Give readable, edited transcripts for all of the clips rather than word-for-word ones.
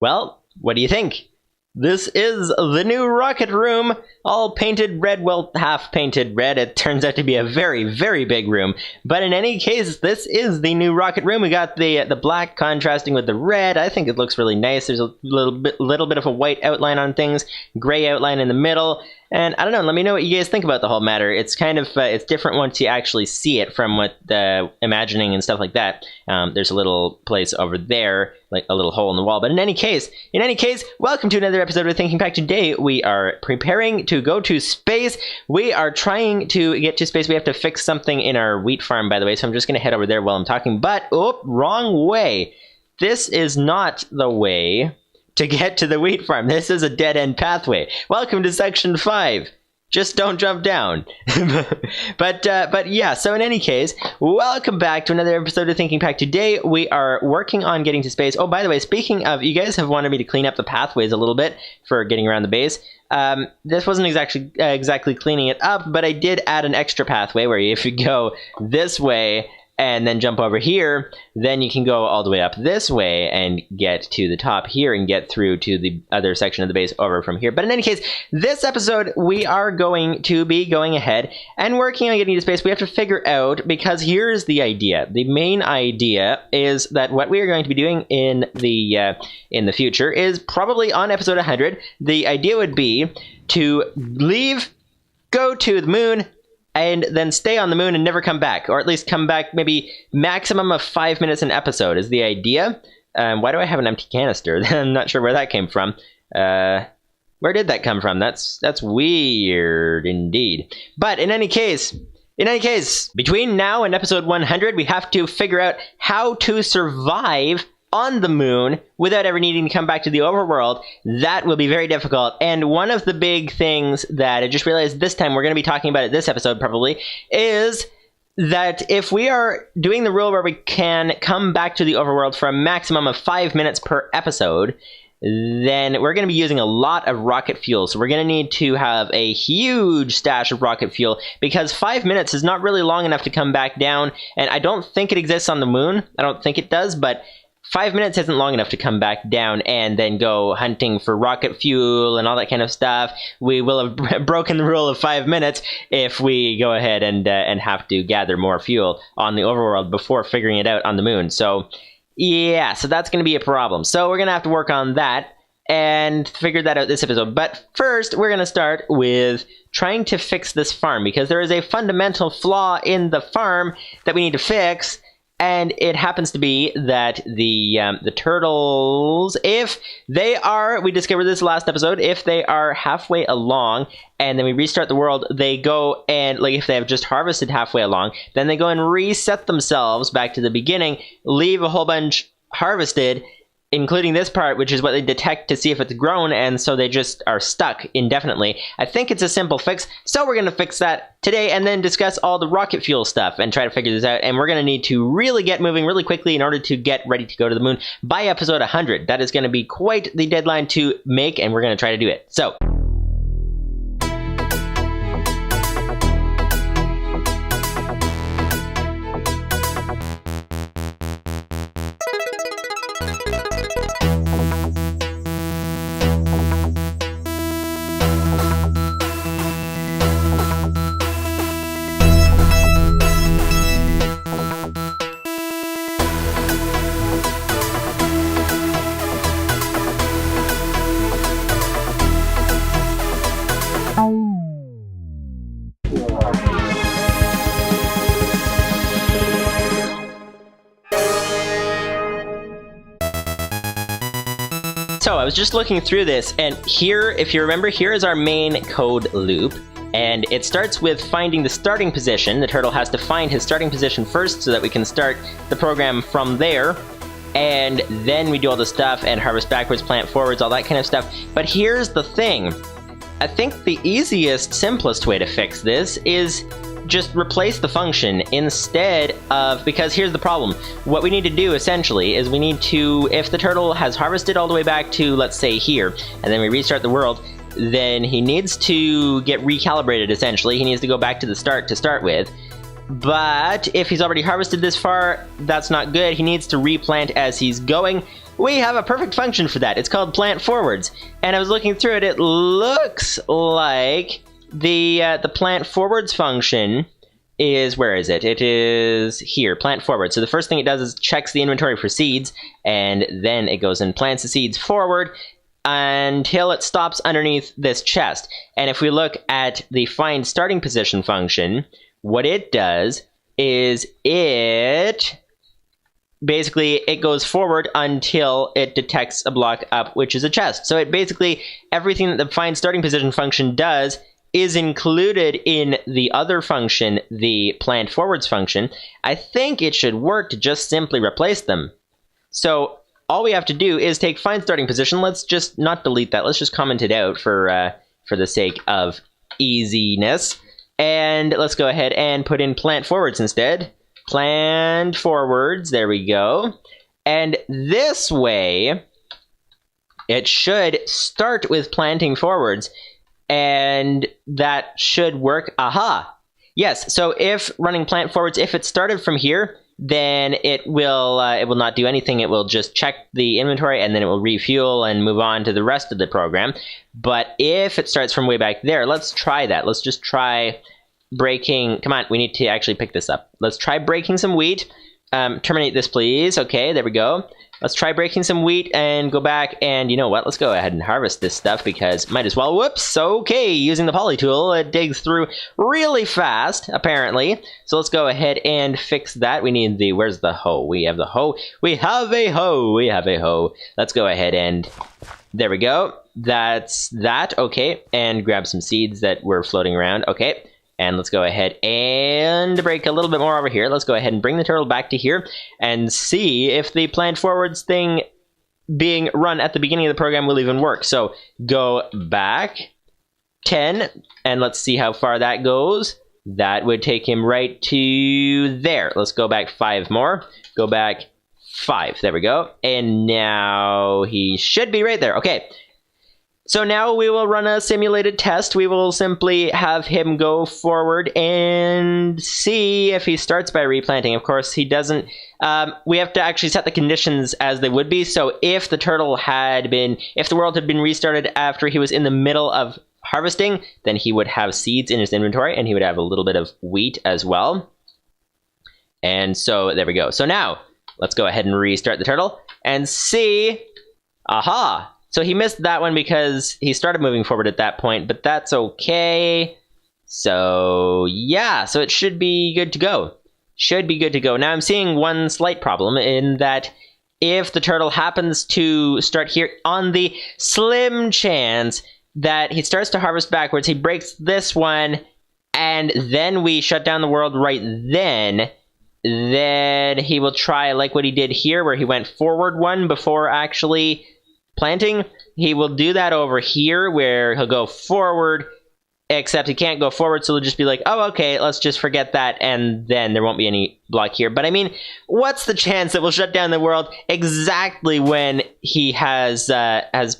Well, what do you think? This is the new rocket room, all painted red, well, half painted red. It turns out to be a very, very big room. But in any case, this is the new rocket room. We got the black contrasting with the red. I think it looks really nice. There's a little bit of a white outline on things, gray outline in the middle. And I don't know, let me know what you guys think about the whole matter. It's kind of, it's different once you actually see it from what imagining and stuff like that. There's a little place over there, like a little hole in the wall. But in any case, welcome to another episode of Thinking Pack. Today, we are preparing to go to space. We are trying to get to space. We have to fix something in our wheat farm, by the way, so I'm just going to head over there while I'm talking. But, oh, wrong way. This is not the way to get to the wheat farm. This is a dead-end pathway. Welcome to section 5. Just don't jump down. but yeah, so in any case, welcome back to another episode of Thinking Pack. Today, we are working on getting to space. Oh, by the way, speaking of, you guys have wanted me to clean up the pathways a little bit for getting around the base. This wasn't exactly cleaning it up, but I did add an extra pathway where if you go this way and then jump over here, then you can go all the way up this way and get to the top here and get through to the other section of the base over from here. But in any case, this episode, we are going to be going ahead and working on getting to space. We have to figure out, because here's the idea. The main idea is that what we are going to be doing in the future is probably on episode 100. The idea would be to leave, go to the moon, and then stay on the moon and never come back, or at least come back maybe maximum of 5 minutes an episode is the idea. Why do I have an empty canister? I'm not sure where that came from. Where did that come from? That's weird indeed. But in any case, between now and episode 100, we have to figure out how to survive on the moon without ever needing to come back to the overworld. That will be very difficult. And one of the big things that I just realized this time, we're going to be talking about it this episode probably, is that if we are doing the rule where we can come back to the overworld for a maximum of 5 minutes per episode, then we're going to be using a lot of rocket fuel. So we're going to need to have a huge stash of rocket fuel, because 5 minutes is not really long enough to come back down. And I don't think it exists on the moon. I don't think it does, but 5 minutes isn't long enough to come back down and then go hunting for rocket fuel and all that kind of stuff. We will have broken the rule of 5 minutes if we go ahead and have to gather more fuel on the overworld before figuring it out on the moon. So yeah, so that's going to be a problem. So we're going to have to work on that and figure that out this episode. But first, we're going to start with trying to fix this farm, because there is a fundamental flaw in the farm that we need to fix. And it happens to be that the turtles, if they are, we discovered this last episode, if they are halfway along and then we restart the world, they go and, like, if they have just harvested halfway along, then they go and reset themselves back to the beginning, leave a whole bunch harvested, including this part, which is what they detect to see if it's grown, and so they just are stuck indefinitely. I think it's a simple fix, so we're going to fix that today and then discuss all the rocket fuel stuff and try to figure this out. And we're going to need to really get moving really quickly in order to get ready to go to the moon by episode 100. That is going to be quite the deadline to make, and we're going to try to do it. So I was just looking through this, and here, if you remember, here is our main code loop, and it starts with finding the starting position. The turtle has to find his starting position first so that we can start the program from there, and then we do all the stuff and harvest backwards, plant forwards, all that kind of stuff. But here's the thing. I think the easiest, simplest way to fix this is just replace the function instead of, because here's the problem. What we need to do essentially is we need to, if the turtle has harvested all the way back to, let's say here, and then we restart the world, then he needs to get recalibrated essentially. He needs to go back to the start to start with. But if he's already harvested this far, that's not good. He needs to replant as he's going. we have a perfect function for that. It's called plant forwards. And I was looking through it, it looks like the plant forwards function is, where is it? It is here, plant forward. So the first thing it does is checks the inventory for seeds, and then it goes and plants the seeds forward until it stops underneath this chest. And if we look at the find starting position function, what it does is it goes forward until it detects a block up, which is a chest. So it basically, everything that the find starting position function does is included in the other function, the plant forwards function. I think it should work to just simply replace them. So all we have to do is take find starting position. Let's just not delete that. Let's just comment it out for the sake of easiness. And let's go ahead and put in plant forwards instead. Plant forwards, there we go. And this way, it should start with planting forwards. And that should work. Aha! Yes, so if running plant forwards, if it started from here, then it will not do anything. It will just check the inventory, and then it will refuel and move on to the rest of the program. But if it starts from way back there, let's try that. Let's just try breaking. Come on, we need to actually pick this up. Let's try breaking some wheat. Terminate this, please. Okay, there we go. Let's try breaking some wheat and go back, and you know what? Let's go ahead and harvest this stuff because might as well. Whoops! Okay, using the poly tool, it digs through really fast, apparently. So let's go ahead and fix that. We need the, where's the hoe? We have the hoe. We have a hoe. We have a hoe. Let's go ahead and, there we go. That's that. Okay, and grab some seeds that were floating around. Okay. And let's go ahead and break a little bit more over here. Let's go ahead and bring the turtle back to here and see if the plant forwards thing being run at the beginning of the program will even work. So go back 10, and let's see how far that goes. That would take him right to there. Let's go back 5 more. Go back 5. There we go. And now he should be right there. Okay. So now we will run a simulated test. We will simply have him go forward and see if he starts by replanting. Of course, he doesn't. We have to actually set the conditions as they would be. So if the turtle had been, if the world had been restarted after he was in the middle of harvesting, then he would have seeds in his inventory, and he would have a little bit of wheat as well. And so there we go. So now let's go ahead and restart the turtle and see. Aha! So he missed that one because he started moving forward at that point, but that's okay. So yeah, so it should be good to go. Should be good to go. Now I'm seeing one slight problem in that if the turtle happens to start here on the slim chance that he starts to harvest backwards, he breaks this one, and then we shut down the world right then he will try like what he did here where he went forward one before actually planting. He will do that over here where he'll go forward, except he can't go forward, so he'll just be like, oh, okay, let's just forget that, and then there won't be any block here. But I mean, what's the chance that we'll shut down the world exactly when he has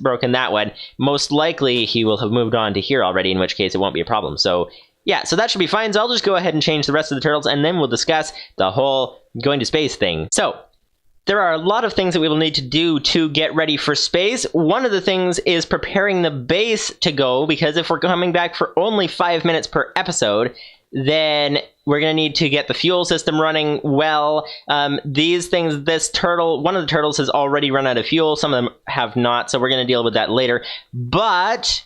broken that one? Most likely he will have moved on to here already, in which case it won't be a problem. So yeah, so that should be fine. So I'll just go ahead and change the rest of the turtles, and then we'll discuss the whole going to space thing. So there are a lot of things that we will need to do to get ready for space. One of the things is preparing the base to go, because if we're coming back for only 5 minutes per episode, then we're going to need to get the fuel system running well. These things, this turtle, one of the turtles has already run out of fuel. Some of them have not, so we're going to deal with that later. But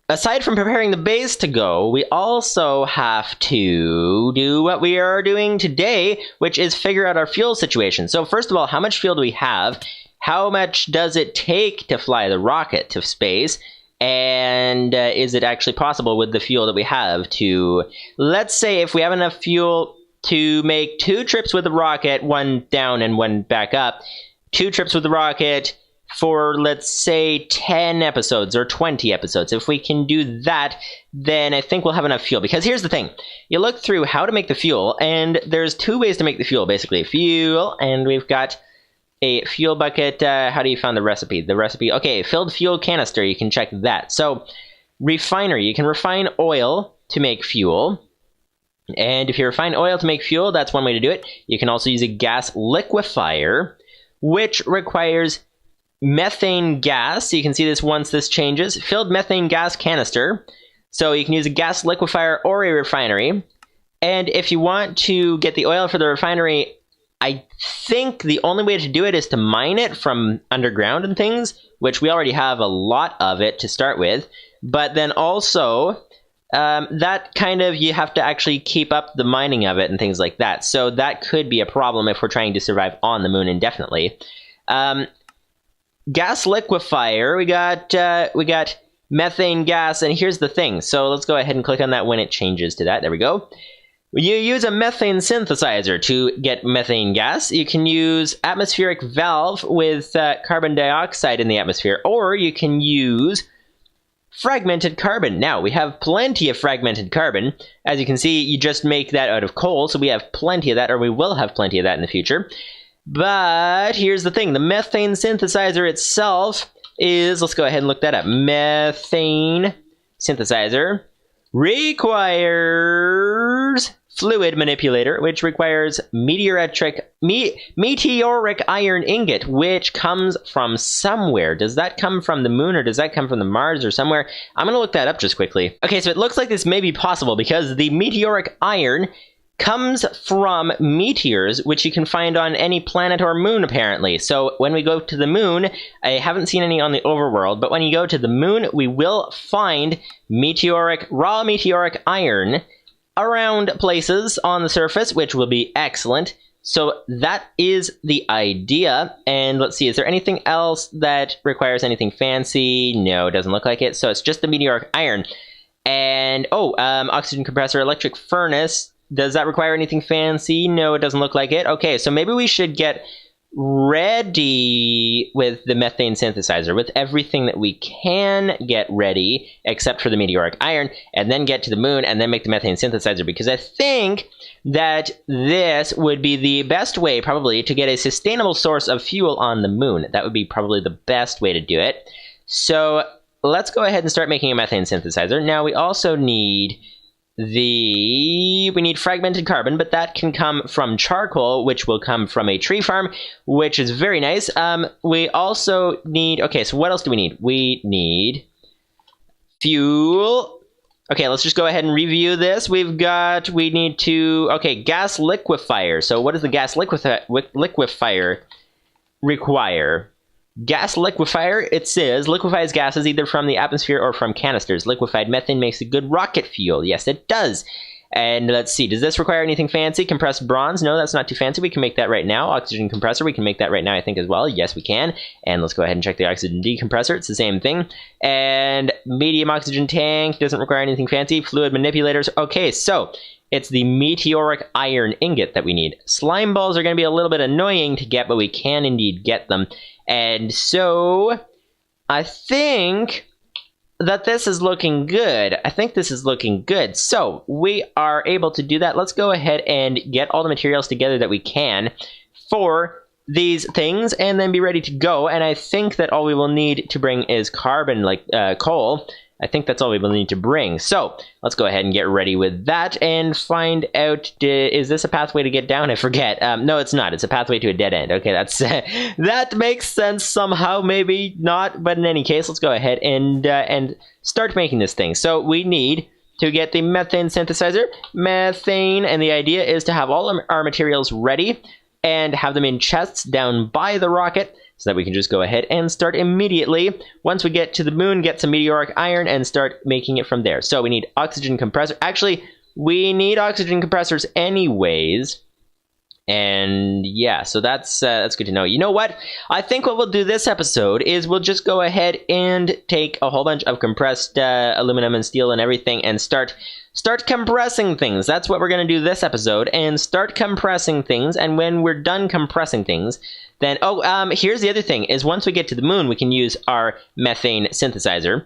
aside from preparing the base to go, we also have to do what we are doing today, which is figure out our fuel situation. So first of all, how much fuel do we have? How much does it take to fly the rocket to space? And is it actually possible with the fuel that we have to, let's say if we have enough fuel to make 2 trips with the rocket, one down and one back up, 2 trips with the rocket for, let's say, 10 episodes or 20 episodes. If we can do that, then I think we'll have enough fuel. Because here's the thing. You look through how to make the fuel, and there's 2 ways to make the fuel, basically. Fuel, and we've got a fuel bucket. How do you find the recipe? The recipe, okay, filled fuel canister. You can check that. So, refinery. You can refine oil to make fuel. And if you refine oil to make fuel, that's one way to do it. You can also use a gas liquefier, which requires methane gas. So you can see this once this changes. Filled methane gas canister. So you can use a gas liquefier or a refinery. And if you want to get the oil for the refinery, I think the only way to do it is to mine it from underground and things, which we already have a lot of it to start with. But then also, that kind of, you have to actually keep up the mining of it and things like that. So that could be a problem if we're trying to survive on the moon indefinitely. Gas liquefier, we got methane gas, and here's the thing. So let's go ahead and click on that when it changes to that. There we go. You use a methane synthesizer to get methane gas. You can use atmospheric valve with carbon dioxide in the atmosphere, or you can use fragmented carbon. Now, we have plenty of fragmented carbon. As you can see, you just make that out of coal, so we have plenty of that, or we will have plenty of that in the future. But here's the thing. The methane synthesizer itself is, let's go ahead and look that up. Methane synthesizer requires fluid manipulator, which requires meteoric iron ingot, which comes from somewhere. Does that come from the moon, or does that come from the Mars or somewhere? I'm going to look that up just quickly. Okay, so it looks like this may be possible because the meteoric iron comes from meteors, which you can find on any planet or moon, apparently. So when we go to the moon, I haven't seen any on the overworld, but when you go to the moon, we will find raw meteoric iron around places on the surface, which will be excellent. So that is the idea. And let's see, is there anything else that requires anything fancy? No, it doesn't look like it. So it's just the meteoric iron. And, oxygen compressor, electric furnace. Does that require anything fancy? No, it doesn't look like it. Okay, so maybe we should get ready with the methane synthesizer, with everything that we can get ready, except for the meteoric iron, and then get to the moon, and then make the methane synthesizer, because I think that this would be the best way, probably, to get a sustainable source of fuel on the moon. That would be probably the best way to do it. So let's go ahead and start making a methane synthesizer. Now, we also need we need fragmented carbon, but that can come from charcoal, which will come from a tree farm, which is very nice. We also need, okay, so what else do we need? We need fuel. Okay, let's just go ahead and review this. We need to, okay, gas liquefier. So what does the gas liquefier require? Gas liquefier, it says, liquefies gases either from the atmosphere or from canisters. Liquefied methane makes a good rocket fuel. Yes, it does. And let's see, does this require anything fancy? Compressed bronze? No, that's not too fancy. We can make that right now. Oxygen compressor, we can make that right now, I think, as well. Yes, we can. And let's go ahead and check the oxygen decompressor. It's the same thing. And medium oxygen tank doesn't require anything fancy. Fluid manipulators. Okay, so it's the meteoric iron ingot that we need. Slime balls are going to be a little bit annoying to get, but we can indeed get them. And so I think that this is looking good. I think this is looking good. So we are able to do that. Let's go ahead and get all the materials together that we can for these things and then be ready to go. And I think that all we will need to bring is carbon, like coal. I think that's all we will need to bring. So let's go ahead and get ready with that and find out, is this a pathway to get down? I forget. No, it's not. It's a pathway to a dead end. Okay, that's that makes sense somehow, maybe not. But in any case, let's go ahead and start making this thing. So we need to get the methane synthesizer, methane, and the idea is to have all our materials ready and have them in chests down by the rocket, so that we can just go ahead and start immediately. Once we get to the moon, get some meteoric iron and start making it from there. So we need oxygen compressor. Actually, we need oxygen compressors anyways. And yeah, so that's good to know. You know what? I think what we'll do this episode is we'll just go ahead and take a whole bunch of compressed aluminum and steel and everything and start compressing things. That's what we're going to do this episode, and start compressing things. And when we're done compressing things, then, here's the other thing, is once we get to the moon, we can use our methane synthesizer.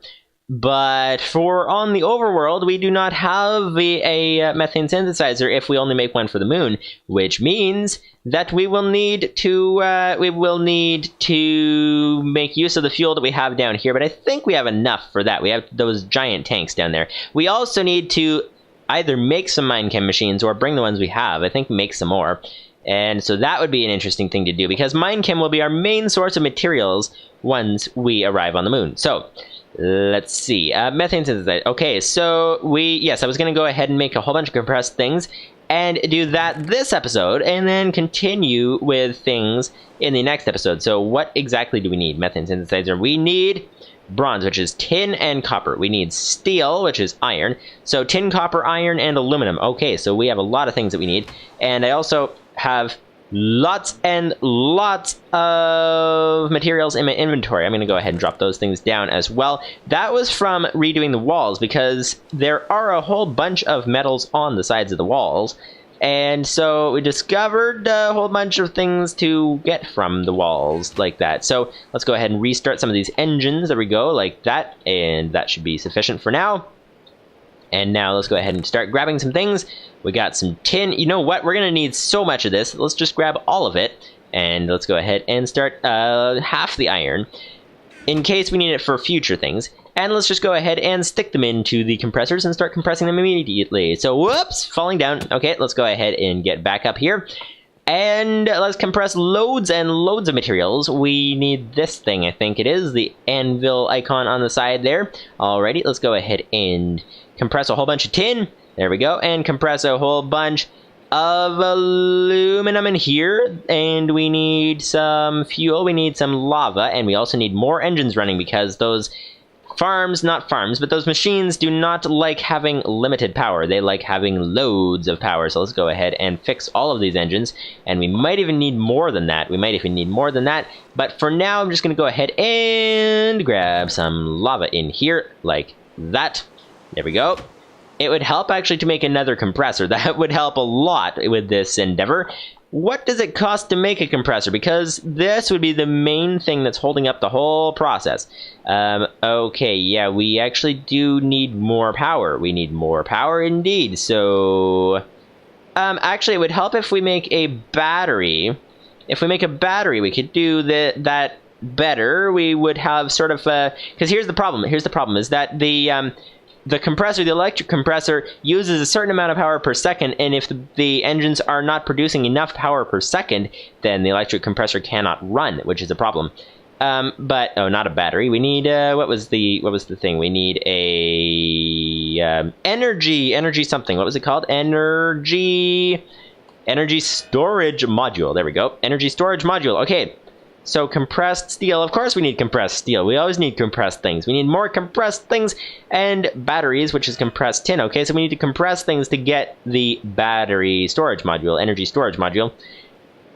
But for on the overworld, we do not have a methane synthesizer if we only make one for the moon, which means that we will need to make use of the fuel that we have down here. But I think we have enough for that. We have those giant tanks down there. We also need to either make some minechem machines or bring the ones we have. I think make some more. And so that would be an interesting thing to do, because Minechem will be our main source of materials once we arrive on the moon. So let's see, methane synthesizer. Okay, so yes, I was going to go ahead and make a whole bunch of compressed things and do that this episode, and then continue with things in the next episode. So what exactly do we need? Methane synthesizer. We need bronze, which is tin and copper. We need steel, which is iron. So tin, copper, iron, and aluminum. Okay, so we have a lot of things that we need. And I also have lots and lots of materials in my inventory. I'm going to go ahead and drop those things down as well. That was from redoing the walls, because there are a whole bunch of metals on the sides of the walls. And so we discovered a whole bunch of things to get from the walls like that. So let's go ahead and restart some of these engines. There we go, like that. And that should be sufficient for now. And now let's go ahead and start grabbing some things. We got some tin. You know what? We're going to need so much of this. Let's just grab all of it. And let's go ahead and start half the iron, in case we need it for future things. And let's just go ahead and stick them into the compressors and start compressing them immediately. So, whoops, falling down. Okay, let's go ahead and get back up here. And let's compress loads and loads of materials. We need this thing, I think it is, the anvil icon on the side there. Alrighty, let's go ahead and compress a whole bunch of tin. There we go. And compress a whole bunch of aluminum in here. And we need some fuel, we need some lava, and we also need more engines running, because those those machines do not like having limited power. They like having loads of power. So let's go ahead and fix all of these engines. And we might even need more than that. But for now, I'm just going to go ahead and grab some lava in here, like that. There we go. It would help actually to make another compressor. That would help a lot with this endeavor. What does it cost to make a compressor? Because this would be the main thing that's holding up the whole process. Okay, yeah, we actually do need more power. We need more power indeed. So, actually, it would help if we make a battery. If we make a battery, we could do that better. We would have sort of, because here's the problem. Here's the problem, is that the compressor, the electric compressor, uses a certain amount of power per second, and if the engines are not producing enough power per second, then the electric compressor cannot run, which is a problem. But not a battery. We need what was the thing? We need a energy something. What was it called? Energy storage module. There we go. Energy storage module. Okay. So compressed steel, of course we need compressed steel. We always need compressed things. We need more compressed things, and batteries, which is compressed tin. Okay, so we need to compress things to get the battery storage module, energy storage module.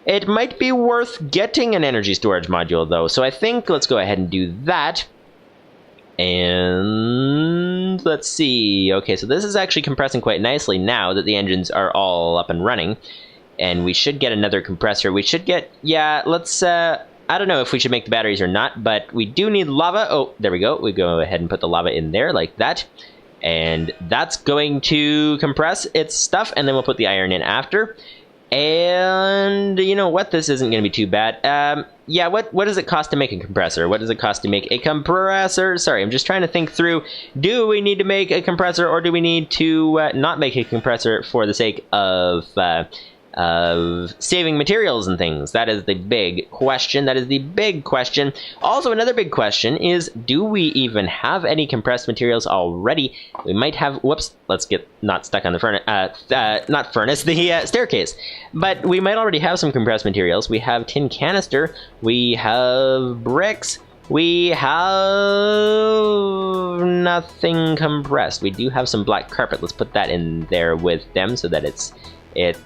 It might be worth getting an energy storage module though, so I think let's go ahead and do that. And let's see. Okay, so this is actually compressing quite nicely now that the engines are all up and running. And we should get another compressor. We should get, yeah, let's, I don't know if we should make the batteries or not, but we do need lava. Oh, there we go. We go ahead and put the lava in there like that. And that's going to compress its stuff, and then we'll put the iron in after. And you know what? This isn't going to be too bad. Yeah, what does it cost to make a compressor? What does it cost to make a compressor? Sorry, I'm just trying to think through. Do we need to make a compressor, or do we need to not make a compressor for the sake of saving materials and things? That is the big question. Also, another big question is, do we even have any compressed materials already? We might have, whoops, let's get not stuck on the furnace, the staircase. But we might already have some compressed materials. We have tin canister, we have bricks, we have nothing compressed. We do have some black carpet. Let's put that in there with them so that it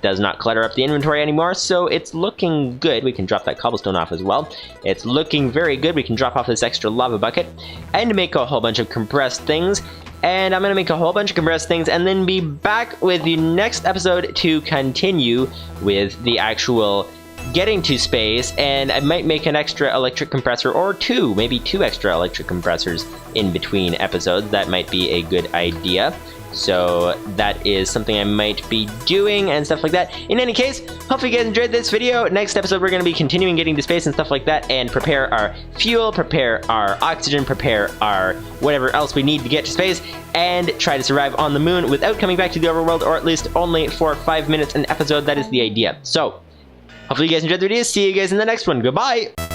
does not clutter up the inventory anymore, so it's looking good. We can drop that cobblestone off as well. It's looking very good. We can drop off this extra lava bucket and make a whole bunch of compressed things. And I'm going to make a whole bunch of compressed things and then be back with the next episode to continue with the actual getting to space. And I might make an extra electric compressor or two, maybe two extra electric compressors in between episodes. That might be a good idea. So that is something I might be doing and stuff like that. In any case, hopefully you guys enjoyed this video. Next episode, we're going to be continuing getting to space and stuff like that, and prepare our fuel, prepare our oxygen, prepare our whatever else we need to get to space, and try to survive on the moon without coming back to the overworld, or at least only for 5 minutes an episode. That is the idea. So Hopefully you guys enjoyed the video. See you guys in the next one. Goodbye!